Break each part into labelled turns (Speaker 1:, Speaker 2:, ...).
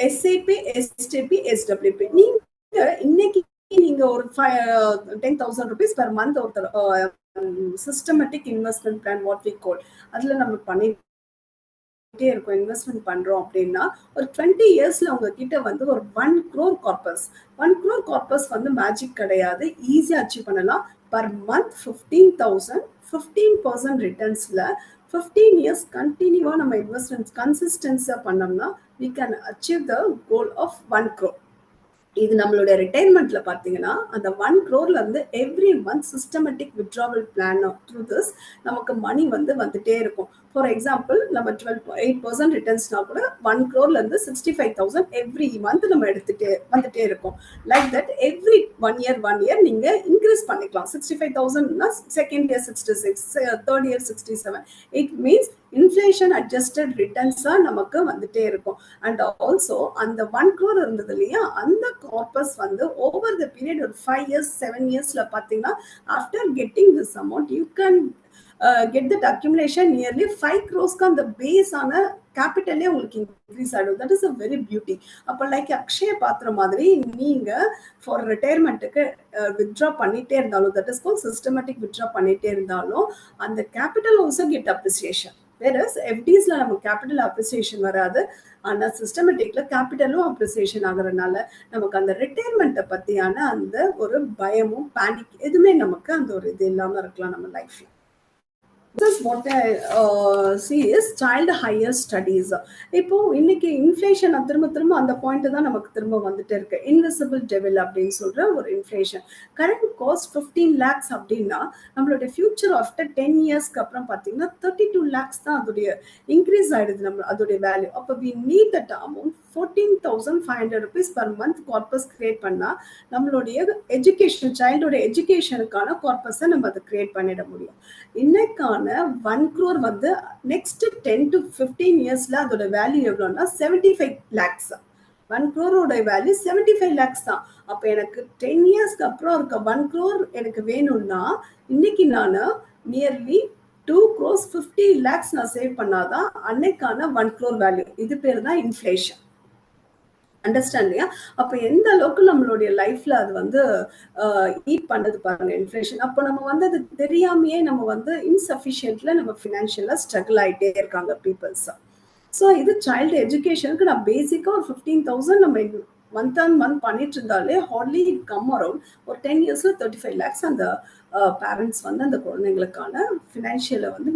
Speaker 1: SAP, SDP, SWP. நீங்க இன்னைக்கு நீங்க ஒரு 10,000 rupees per month ஒரு systematic investment plan what we call அதுல நம்ம பண்ணிட்டே இருக்கோம், இன்வெஸ்ட்மெண்ட் பண்றோம் அப்படின்னா ஒரு 20 இயர்ஸ்ல உங்ககிட்ட வந்து ஒரு 1 crore கார்பஸ். 1 crore கார்பஸ் வந்து மேஜிக் கிடையாது, ஈஸியா அச்சீவ் பண்ணலாம். பர் மந்த் 15,000, 15% ரிட்டர்ன்ஸ்ல 15 இயர்ஸ் கண்டினியூவா நம்ம இன்வெஸ்ட்மெண்ட் கன்சிஸ்டன்ஸா பண்ணோம்னா we can achieve the goal of 1 crore. இது நம்மளுடைய ரிட்டைர்மெண்ட்ல பாத்தீங்கன்னா அந்த 1 crore இருந்து every month systematic withdrawal plan through this நமக்கு மணி வந்து வந்துட்டே இருக்கும். ஃபார் எக்ஸாம்பிள் நம்ம 8% ரிட்டர்ன்ஸ்னா கூட 1 crore இருந்து 65,000 எவ்ரி மந்த் நம்ம எடுத்துட்டே வந்துட்டே இருக்கும். லைக் தட் எவ்ரி 1 இயர் நீங்க இன்க்ரீஸ் பண்ணிக்கலாம். 65,000னா second year 66, third year 67. It means inflation adjusted ரிட்டர்ன்ஸா நமக்கு வந்துட்டே இருக்கும். அண்ட் ஆல்சோ அந்த 1 crore இருந்தது இல்லையா, அந்த கார்பஸ் வந்து ஓவர் த பீரியட் ஒரு 5 இயர்ஸ் 7 இயர்ஸ்ல பாத்தீங்கன்னா after getting this amount you can get that accumulation nearly 5 crores அந்த பேஸ் ஆன கேபிட்டலே உங்களுக்கு இன்க்ரீஸ் ஆகிடும். That is a very beauty. அப்போ லைக் அக்ஷய பாத்திர மாதிரி நீங்க ஃபார் ரிட்டையர்மெண்ட்டுக்கு வித்ட்ரா பண்ணிட்டே இருந்தாலும், that is call systematic withdraw பண்ணிட்டே இருந்தாலும் அந்த capital also get appreciation. Versus எஃப்டிஸ்ல நமக்கு கேபிட்டல் அப்ரிசியேஷன் வராது, ஆனா சிஸ்டமேட்டிக்ல கேபிட்டலும் அப்ரிசியேஷன் ஆகுறதுனால நமக்கு அந்த ரிட்டையர்மெண்ட்டை பத்தியான அந்த ஒரு பயமும் பேனிக் எதுவுமே நமக்கு அந்த ஒரு இது இல்லாம இருக்கலாம் நம்ம லைஃப்ல. This is what I see is child higher studies. இப்போ இன்னைக்கு இன்ஃப்ளேஷன் திரும்ப அந்த பாயிண்ட் தான் நமக்கு திரும்ப வந்துட்டு இருக்கு. இன்விசிபிள் டெவில் அப்படின்னு சொல்ற ஒரு இன்ஃப்ளேஷன். கரண்ட் காஸ்ட் 15 lakhs அப்படின்னா நம்மளுடைய ஃபியூச்சர் ஆஃப்டர் 10 இயர்ஸ்க்கு அப்புறம் பார்த்தீங்கன்னா 32 lakhs தான் அதோடைய இன்க்ரீஸ் ஆயிடுது நம்ம அதோடைய வேல்யூ. அப்போ we need that amount 14,500 rupees per month corpus create பண்ணா நம்மளுடைய எஜுகேஷன் சைல்டோட எஜுகேஷனுக்கான கார்பஸை நம்ம அதை கிரியேட் பண்ணிட முடியும். இன்னைக்கான 1 crore வந்து நெக்ஸ்ட் 10 to 15 இயர்ஸ்ல அதோட வேல்யூ எவ்வளோன்னா 75 lakhs. 1 crore வேல்யூ 75 lakhs தான். அப்ப எனக்கு 10 இயர்ஸ்க்கு அப்புறம் இருக்க 1 crore எனக்கு வேணும்னா இன்னைக்கு நான் நியர்லி 2 crores 50 lakhs நான் சேவ் பண்ணாதான் அன்னைக்கான 1 crore வேல்யூ. இது பேர் தான் இன்ஃப்ளேஷன். அண்டர்ஸ்டாண்ட் இல்லையா? அப்ப எந்த அளவுக்கு நம்மளுடைய லைஃப்ல அது வந்து ஈட் பண்றது பாருங்க இன்ஃப்ளேஷன். அப்போ நம்ம வந்து அது தெரியாமையே நம்ம வந்து இன்சஃபிஷியன்ட்ல நம்ம ஃபினான்ஷியலா ஸ்ட்ரகிள் ஆயிட்டே இருக்காங்க பீப்புள்ஸ். ஸோ இது சைல்டு எஜுகேஷனுக்கு நான் பேசிக்கா ஒரு 15,000 நம்ம மந்த் ஆன் மந்த் பண்ணிட்டு இருந்தாலே ஹார்ட்லி இட் கம் அரௌண்ட் ஒரு 10 இயர்ஸ்ல 35 lakhs அந்த பேரண்ட்ஸ் வந்து அந்த குழந்தைங்களுக்கான ஃபினான்ஷியலை வந்து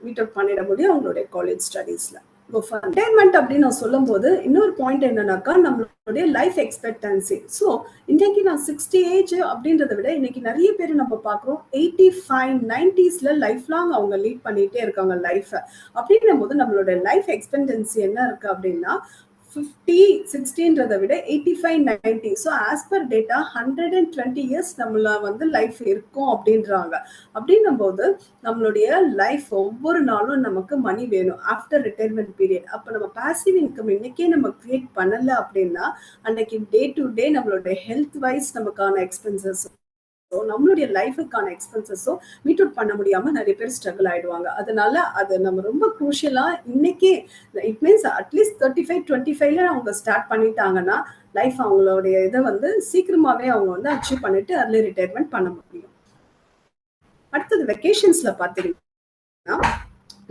Speaker 1: மீட் அவுட் பண்ணிட முடியும் அவங்களுடைய காலேஜ் ஸ்டடீஸ்ல. ரிட்டைர்மெண்ட் அப்படின்னு நான் சொல்லும் போது இன்னொரு பாயிண்ட் என்னன்னாக்கா நம்மளுடைய லைஃப் எக்ஸ்பெக்டன்சி. ஸோ இன்னைக்கு நான் 60 ஏஜ் அப்படின்றத விட இன்னைக்கு நிறைய பேர் நம்ம பார்க்குறோம் 85, 90ஸ்ல லைஃப் லாங் அவங்க லீட் பண்ணிட்டே இருக்காங்க லைஃப். அப்படின்னும் போது நம்மளோட லைஃப் எக்ஸ்பெக்டன்சி என்ன இருக்கு அப்படின்னா 50, 60ன்றதை விட 85, 90. So as per data 120 years நம்மள வந்து லைஃப் இருக்கும் அப்படின்றாங்க. அப்படின்னும் போது நம்மளுடைய லைஃப் ஒவ்வொரு நாளும் நமக்கு மணி வேணும் ஆஃப்டர் ரிட்டைர்மெண்ட் பீரியட். அப்போ நம்ம பாசிவ் இன்கம் இன்னைக்கே நம்ம கிரியேட் பண்ணல அப்படின்னா அன்னைக்கு டே டு டே நம்மளுடைய ஹெல்த் வைஸ் நமக்கான எக்ஸ்பென்சஸ் நம்மளுடைய லைஃபுக்கான எக்ஸ்பென்சஸோ மீட் அவுட் பண்ண முடியாம நிறைய பேர் ஸ்ட்ரகிள் ஆயிடுவாங்க. அதனால அது நம்ம ரொம்ப குரூஷியலா இன்னைக்கே இட் மீன்ஸ் அட்லீஸ்ட் 35, 25ல அவங்க ஸ்டார்ட் பண்ணிட்டாங்கன்னா லைஃப் அவங்களுடைய இதை வந்து சீக்கிரமாவே அவங்க வந்து அச்சீவ் பண்ணிட்டு அர்லி ரிட்டையர்மெண்ட் பண்ண முடியும். அடுத்தது வெக்கேஷன்ஸ்ல பாத்தீங்கன்னா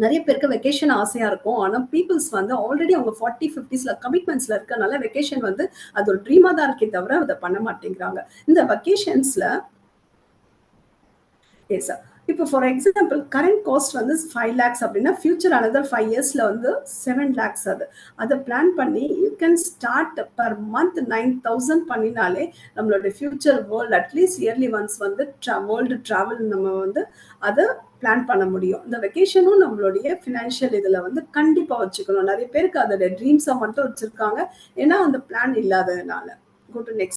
Speaker 1: நிறைய பேருக்கு வெக்கேஷன் ஆசையா இருக்கும். ஆனா பீப்புள்ஸ் வந்து ஆல்ரெடி அவங்க 40, 50ஸ்ல கமிட்மெண்ட்ஸ்ல இருக்கனால வெக்கேஷன் வந்து அது ஒரு ட்ரீமா தான் இருக்கே தவிர அதை பண்ண மாட்டேங்கிறாங்க. இந்த வெக்கேஷன்ஸ்ல இப்போ ஃபார் எக்ஸாம்பிள் கரண்ட் காஸ்ட் வந்து 5 lakhs அப்படின்னா ஃபியூச்சர் அனதர் 5 இயர்ஸ்ல வந்து 7 lakhs. அதை பிளான் பண்ணி you can start per month 9,000 பண்ணினாலே நம்மளோட future world at least yearly once வந்து வேர்ல்டு டிராவல் நம்ம வந்து அதை பிளான் பண்ண முடியும். இந்த வெக்கேஷனும் நம்மளுடைய ஃபினான்ஷியல் இதுல வந்து கண்டிப்பா வச்சுக்கணும். நிறைய பேருக்கு அதோட ட்ரீம்ஸை மட்டும் வச்சிருக்காங்க ஏன்னா அந்த பிளான் இல்லாததுனால. Go to next.